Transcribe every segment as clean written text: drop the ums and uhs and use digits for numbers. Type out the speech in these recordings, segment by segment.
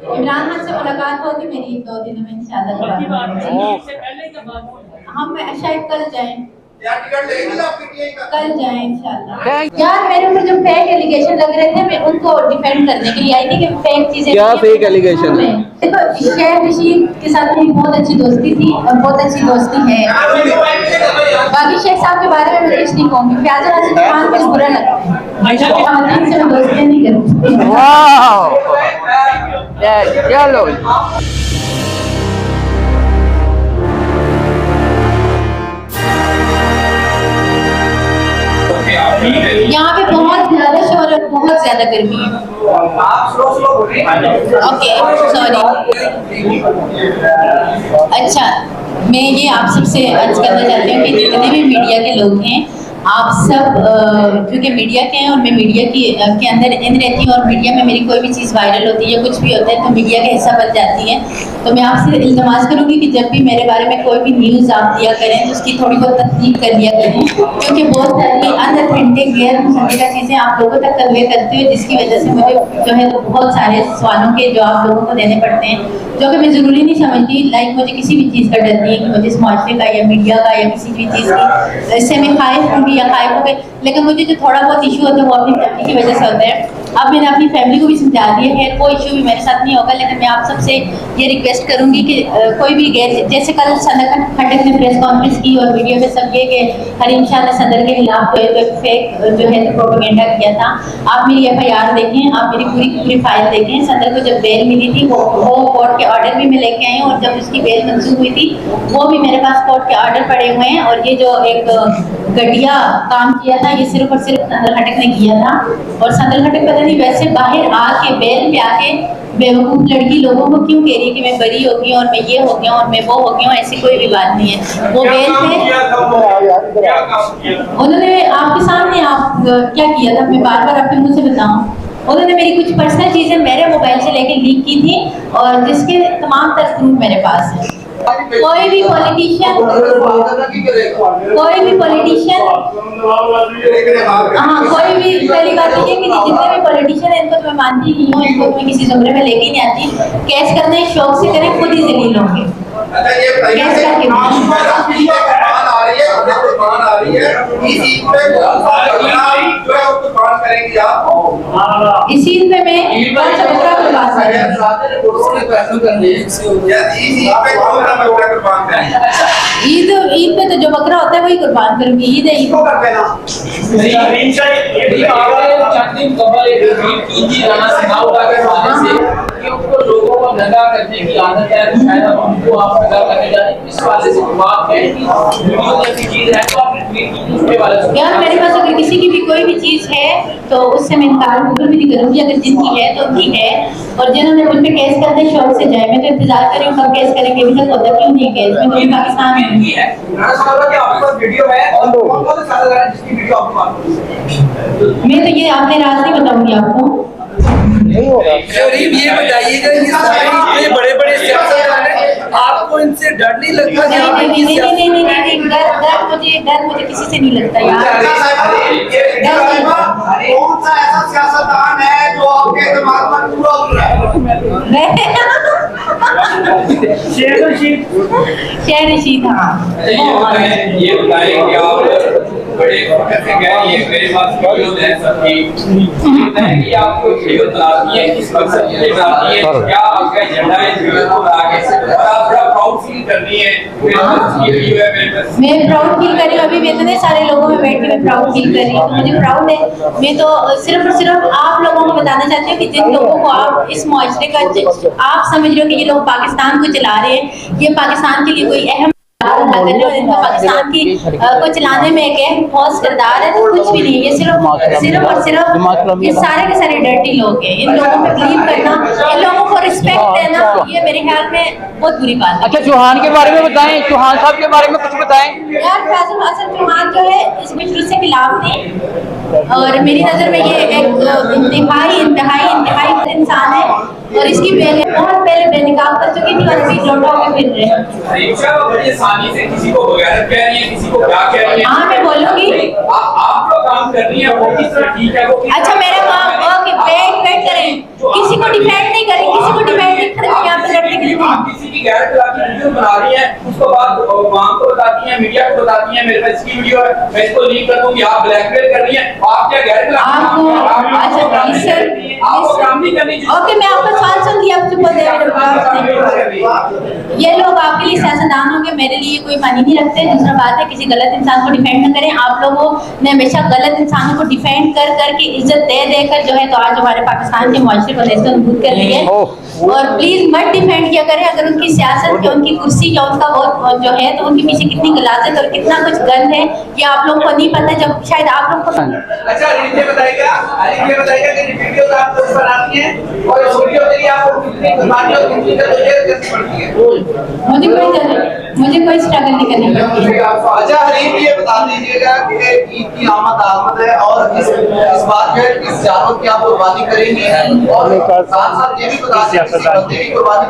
इमरान खान से मुलाकात होगी मेरी 2 दिनों में इंशाल्लाह। हम शायद कल जाएं। कल जाएं इंशाल्लाह। यार मेरे ऊपर जो फेक एलिगेशन लग रहे थे मैं उनको डिफेंड करने के लिए आई थी कि फेक चीजें क्या फेक एलिगेशन है? देखो शेख रशीद के साथ मेरी बहुत अच्छी दोस्ती थी और बहुत अच्छी दोस्ती है। बाकी शेख साहब के बारे में मैं कुछ नहीं कहूँगी। फयाज नासिर खान मुझे बुरा लगता है। खातन से मैं दोस्ती नहीं करूँगी। चलो यहाँ पे बहुत ज्यादा शोर और बहुत ज्यादा गर्मी है। Okay sorry. अच्छा मैं ये आप सबसे अर्ज करना चाहती हूँ कि जितने भी मीडिया के लोग हैं आप सब क्योंकि मीडिया के हैं और मैं मीडिया के अंदर इन रहती हूँ और मीडिया में मेरी कोई भी चीज़ वायरल होती है या कुछ भी होता है तो मीडिया का हिस्सा बन जाती है। तो मैं आपसे इल्तमास करूँगी कि जब भी मेरे बारे में कोई भी न्यूज़ आप दिया करें तो उसकी थोड़ी बहुत तस्दीक कर लिया करें, क्योंकि बहुत सारी अनऑथेंटिक गैर मुसद्दिका चीज़ें आप लोगों तक कन्वे करती हूँ जिसकी वजह से मुझे जो है तो बहुत सारे सवालों के जवाब लोगों को देने पड़ते हैं जो कि मैं ज़रूरी नहीं समझती। लाइक मुझे किसी भी चीज़ का डर नहीं है कि मुझे इस माशरे का या मीडिया का या किसी भी चीज़ की इससे मैं खाइफ होंगी या खाइफ हो गई, लेकिन मुझे जो थोड़ा बहुत इशू होता है वो अपनी फैमिली की वजह से होता है। अब मैंने अपनी फैमिली को भी समझा दिया है कोई इशू भी मेरे साथ नहीं होगा, लेकिन मैं आप सबसे ये रिक्वेस्ट करूंगी कि कोई भी गैर जैसे कल सदर खटक ने प्रेस कॉन्फ्रेंस की और वीडियो में सब ये कि हरीम शाह ने सदर के खिलाफ तो फेक जो है प्रोपेगेंडा किया था। आप मेरी FIR देखें, आप मेरी पूरी फाइल देखें। सदर को जब बेल मिली थी वो कोर्ट के ऑर्डर भी मैं लेके आई हूँ और जब उसकी बेल मंजूर हुई थी वो भी मेरे पास कोर्ट के ऑर्डर पड़े हुए हैं। और ये जो एक घटिया काम किया था ये सिर्फ और सिर्फ सदर खटक ने किया था और सदर खटक पता नहीं वैसे बाहर आके बेल पे आके बेवकूफ़ लड़की लोगों को क्यों कह रही है कि मैं बरी हो गई हूँ और मैं ये हो गया हूँ और मैं वो हो गया हूँ। ऐसी कोई भी बात नहीं है। वो बेल पे उन्होंने आपके सामने आप क्या किया था मैं बार बार आपके मुँह से बताऊँ। उन्होंने मेरी कुछ पर्सनल चीज़ें मेरे मोबाइल से लेके लीक की थी और जिसके तमाम तर प्रूफ मेरे पास है। कोई भी पॉलिटिशियन हाँ कोई भी पहली बात ये कि जितने भी पॉलिटिशियन है इनको तो मैं मानती नहीं हूँ, इनको तो मैं किसी जुमरे में लेके नहीं आती। कैश करने शौक से करें खुद ही जलील होंगे। कैश करके इस ईद पे मैं कौन सा बकरा कुर्बान ईद पे तो जो बकरा होता है वही कुर्बान करूंगी। ईद है ईद लोगों को नंगा करने की आदत है, शायद उनको आप नंगा करने जाते इस वाले से बात है कि वीडियो जैसी चीज है तो आप ट्वीट कीजिए उसके वाले से। यार मेरे पास अगर किसी की भी कोई भी चीज है तो उससे मैं इनकार बिल्कुल भी नहीं करूंगी। अगर जिनकी है तो उनकी है और जिन्होंने मुझ पे केस करने शौक से जाए मैं तो इंतजार कर रही हूँ कब केस करेंगे। अभी तक होता क्यों नहीं केस में? तो पाकिस्तान में है वीडियो है मैं तो ये आपने राज नहीं बताऊंगी आपको। शरीफ ये बताइएगा कि सारे बड़े बड़े सियासतदान हैं, आपको इनसे डर नहीं लगता? नहीं डर मुझे किसी से नहीं लगता यार। कौन सा ऐसा सियासतदान है जो आपके दिमाग में पूरा उतरा है? शेर रशीद। हाँ ये बताएं कि आप बड़े कैसे गए ये मेरे पास वीडियो है सबकी बताएं कि आपको वीडियो बनानी है किस मकसद के लिए बनानी है, क्या आपका एजेंडा है वीडियो को आगे से आप बड़ा प्राउड फील करनी है। मेरे पास ये वीडियो है मेरे पास मैं प्राउड फील कर रही हूँ। अभी मैं इतने सारे लोगों में बैठ के मैं प्राउड फील कर रही हूँ। मुझे प्राउड है। मैं तो सिर्फ और सिर्फ आप लोगों को बताना चाहती हूँ कि जिन लोगों को आप इस मुआशरे का आप समझ रहे हो कि ये लोग पाकिस्तान को चला रहे हैं, ये पाकिस्तान के लिए कोई अहम इनका पाकिस्तान की को चलाने में एक अहम ठोस किरदार है तो कुछ भी नहीं। ये सिर्फ और सिर्फ ये सारे के सारे डर्टी लोग हैं। इन लोगों पे बिलीव करना, इन लोगों को रिस्पेक्ट देना, ये मेरे ख्याल में बहुत बुरी बात है। अच्छा चौहान के बारे में बताएं, चौहान साहब के बारे में कुछ बताएं। यार फैजल हसन चौहान जो है इस मजलिस से खिलाफ थे और मेरी नजर में ये एक इंतहाई इंसान है और इसकी बहुत पहले बेनिकाब कर चुकी थी और अभी लौटा के फिर रहे हैं। किसी को बगैरत कह रही है, किसी को क्या कह रही है? हाँ मैं बोलूंगी आप जो काम कर रही है वो किस तरह ठीक है वो अच्छा मेरा काम वेट करें, किसी को डिफेंड नहीं करें, किसी को डिफेंड गैर इखलाकी वीडियो बना रही हैं, उसके बाद वहां को बताती हैं, मीडिया को बताती हैं मेरे पास इसकी वीडियो है, मैं इसको लीक कर दूंगी, आप ब्लैकमेल कर रही हैं, आप क्या गैर ओके, मैं आपका सवाल सुन लिया, आप चुप हो जाइए। ये लोग आपके लिए सियासतदान होंगे, मेरे लिए कोई मानी नहीं रखते। दूसरा बात है, किसी गलत इंसान को डिफेंड न करें। आप लोगों ने हमेशा गलत इंसानों को डिफेंड कर करके इज्जत दे देकर जो है तो आज हमारे पाकिस्तान के मुआशरे को नेस्तनाबूद कर रही है। और प्लीज मत डिफेंड किया करें। अगर उनकी सियासत की, उनकी कुर्सी या उनका वो जो है तो उनके पीछे कितनी गलाजत और कितना कुछ गंद है ये आप लोगों को नहीं पता, जब शायद आप लोग को। अच्छा ये बताइएगा कि वीडियो आप लोग बनाती हैं और इस वीडियो के लिए आपको कितनी कुर्बानी और कितनी जद्दोजहद करनी पड़ती है? मुझे कोई स्ट्रगल नहीं करनी पड़ती है। अच्छा हरीम, ये बता दीजिएगा कि ईद की आमद है और इस बात में किस जानवर की आप कुर्बानी करेंगी और साथ साथ ये भी बता दीजिए किस बंदे की कुर्बानी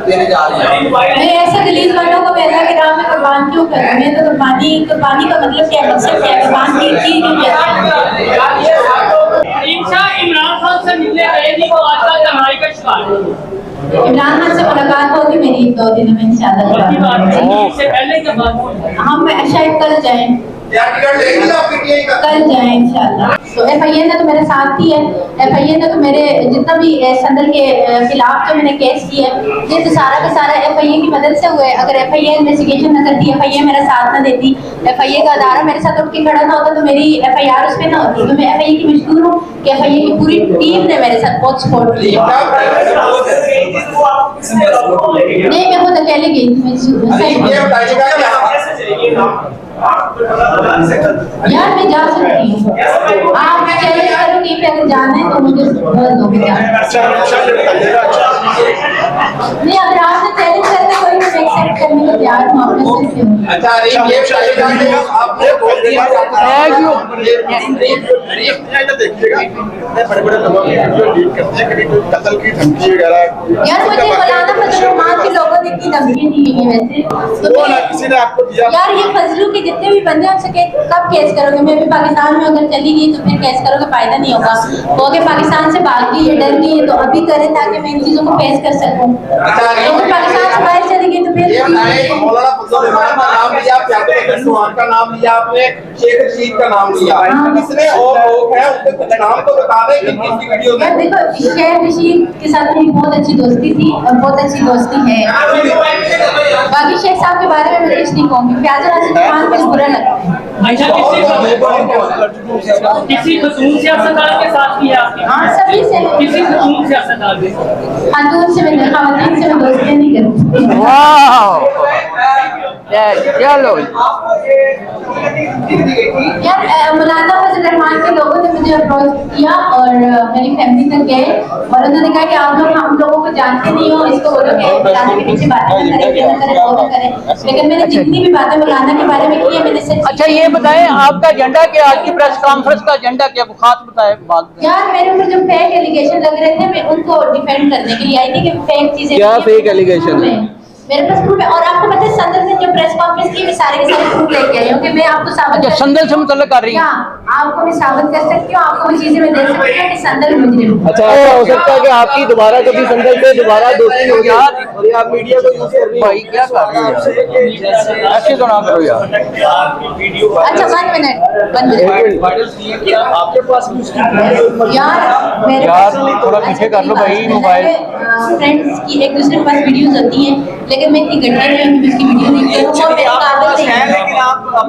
देने जा रही है। मैं ऐसे गलीज वालों को मैं अल्लाह के राह में कुर्बान क्यों करूं? मैं तो कुर्बानी का मतलब क्या है, मकसद क्या है, कुर्बान की क्यों जाती है? इमरान खान से मिलने गए थे, वो आजकल तनाई का शिकार है। इमरान खान से मुलाकात होगी मेरी 2 दिनों में इंशाल्लाह। इससे पहले की बात है। हम शायद कल जाएं, कल जाएं इंशाल्लाह। तो FIA ने तो मेरे साथ ही है। FIA ने तो मेरे जितना भी संदल के खिलाफ जो मैंने केस किया है ये तो सारा का सारा FIA की मदद से हुआ है। अगर FIA इन्वेस्टिगेशन न करती, FIA मेरा साथ न देती, FIA का अदारा मेरे साथ उठ के खड़ा ना होता तो मेरी FIR उस पर ना होती। तो मैं FIA की मशहूर हूँ कि FIA की पूरी टीम ने मेरे साथ बहुत सपोर्ट किया। नहीं, मैं खुद अकेले गई थी। यार मैं जा सकती हूँ, आप चले करोगे पे अगर जाना है तो मुझे बोल दो। नहीं, अगर आपने चैलेंज करते कोई भी एक्सेप्ट करने को तैयार हूँ, आपने सिर्फ हूँ। अच्छा ये बताइएगा आपने बोल दिया बड़े-बड़े लोगों की डील करते हैं, कभी कोई कत्ल की धमकी वगैरह। यार मुझे मौलाना फजल रहमान के लोगों ने इतनी धमकी दी है वैसे तो किसी ने आपको दिया? यार ये फजलू के जितने भी बंदे हैं उनसे कब केस करोगे? मैं भी पाकिस्तान में अगर चली गई तो फिर केस करोगे, फायदा नहीं होगा। वो अगर पाकिस्तान से भाग गई है, डर गई है तो अभी करें ताकि मैं इन चीजों को फेस कर सकूं। अगर पाकिस्तान से बाहर चली गई तो फिर मौलाना फजल रहमान का नाम लिया, प्यादे सुहान का नाम लिया, आपने शेख रशीद का नाम लिया, किसने और लोग हैं उनके नाम तो बता दें कि किसकी वीडियो में। देखो, शेख रशीद के साथ मेरी बहुत अच्छी दोस्ती थी और बहुत अच्छी दोस्ती है। बाकी शेख साहब के बारे में मैं कुछ नहीं कहूँगी। प्याजा कुछ बुरा लगता है। अच्छा, किसी खतून सियासतदान के साथ किया आपने? हाँ, सभी से। किसी खतून सियासतदान के खातून से मैं खातून से मैं दोस्ती नहीं करूँगी। वाह चलो यार मौलाना फजल रहमान के लोगों ने मुझे अप्रोच किया और मेरी फैमिली तक गए और उन्होंने कहा कि आप लोग हम लोगों को जानते नहीं हो, इसको बोलो कि मौलाना के पीछे बातें न करें, ये न करें, वो न करें। लेकिन मैंने जितनी भी बातें मौलाना के बारे में की है मैंने सिर्फ। अच्छा ये बताएं आपका एजेंडा क्या, आज की प्रेस कॉन्फ्रेंस का एजेंडा क्या, खास बताएं बात। यार मेरे ऊपर जो फेक एलिगेशन लग रहे थे मैं उनको डिफेंड करने के लिए आई थी कि फेक चीजें क्या फेक एलिगेशन है? मेरे पास प्रूफ है और आपको पता है संदल ने जो प्रेस कॉन्फ्रेंस की मैं सारे के सारे प्रूफ लेके आई हूं कि मैं आपको साबित कर संदल से मुतल्लिक कर रही हैं। आपको मैं साबित कर सकती हूं, आपको वो चीजें मैं दे सकती हूं कि संदल मुजरिम है। अच्छा ऐसा हो सकता है कि आपकी दोबारा कभी संदल से दोबारा दोस्ती हो यार, और ये आप मीडिया को यूज कर रही भाई क्या कर रही है? ऐसे तो ना करो यार। अच्छा 1 मिनट आपके पास यार मेरे यार, थोड़ा पीछे कर लो भाई मोबाइल। फ्रेंड्स की एक दूसरे के पास वीडियोस होती हैं लेकिन मैं इतनी घटिया नहीं हूं कि उसकी वीडियो नहीं करूं। वो मेरे काबिल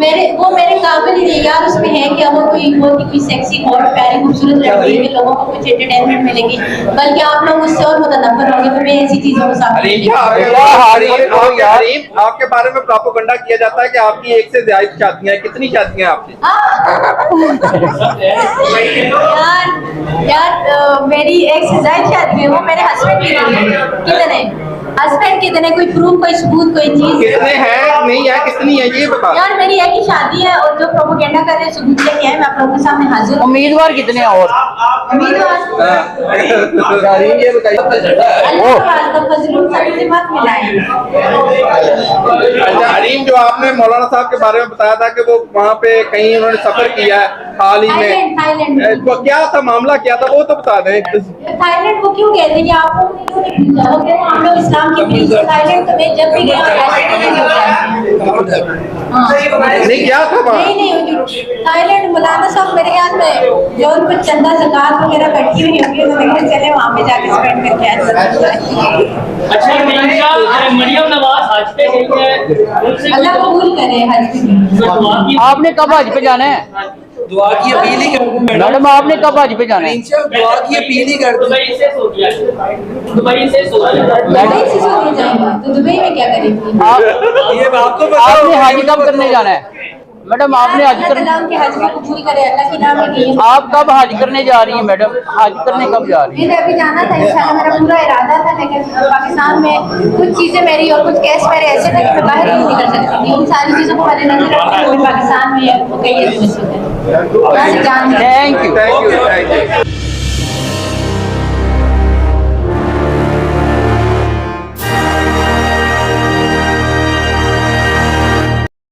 नहीं, वो मेरे काबिल ही नहीं यार। उसमें है कि वो कोई सेक्सी और प्यारी खूबसूरत लड़की है कि लोगों को कुछ एंटरटेनमेंट मिलेगी, बल्कि आप लोग उससे और मुतनफ्फर होंगे। तो मैं ऐसी चीजों को साथ आपके बारे में प्रोपेगेंडा किया जाता है कि आपकी एक से ज्यादा शादियां, कितनी शादियां आपकी? यार मेरी एक से ज्यादा शादी है, वो मेरे हस्बैंड की नहीं है। कितने हस्बैंड कितने, कोई प्रूफ, कोई सबूत, कोई चीज कितने हैं नहीं है, कितनी है ये बता। यार मेरी एक ही शादी है और जो प्रोपेगेंडा कर रहे हैं सबूत लेके आए, मैं आप लोगों के सामने हाजिर हूं। उम्मीदवार कितने हैं और उम्मीदवार ये बताइए। अल्लाह फजलुल से मत मिलाएं। अच्छा हरीम, जो आपने मौलाना साहब के बारे में बताया था कि वो वहाँ पे कहीं उन्होंने सफर किया है हाल ही में, थाईलैंड तो क्या था मामला, क्या था वो तो बता दें। थाईलैंड वो क्यों कहते हैं कि आपको क्यों नहीं पूछा? वो कहते हैं हम लोग इस्लाम काम की प्लीज थाईलैंड तो मैं जब भी गया नहीं क्या था वहाँ? नहीं थाईलैंड मौलाना साहब मेरे ख्याल में जो उनको चंदा ज़कात वगैरह बैठी हुई होंगी तो मैं चले वहाँ पे जाके स्पेंड करके आए। अच्छा इमरान शाह मरियम नवाज हज पे गई है उनसे अल्लाह कबूल करे हज दुआ की आपने कब हज पे जाना है दुआ की अपील ही कर मैडम? आपने कब हज पे जाना है? दुआ की अपील ही कर दुबई से सो गया दुबई से सो गया दुबई से सऊदी जाएगा तो दुबई में क्या करेंगी? ये आपको पता आपने हज कब करने जाना है मैडम? आपने हज करने के हज को कबूल करे अल्लाह की नाम में गई आप कब हज करने जा रही हैं मैडम? हज करने कब जा रही हैं? मुझे अभी जाना था इंशाल्लाह, मेरा पूरा इरादा था, लेकिन पाकिस्तान में कुछ चीज़ें मेरी और कुछ केस मेरे ऐसे थे कि मैं बाहर नहीं निकल सकती थी। उन सारी चीज़ों को मद्देनजर रखते हुए पाकिस्तान में कई थैंक यू। Thank you.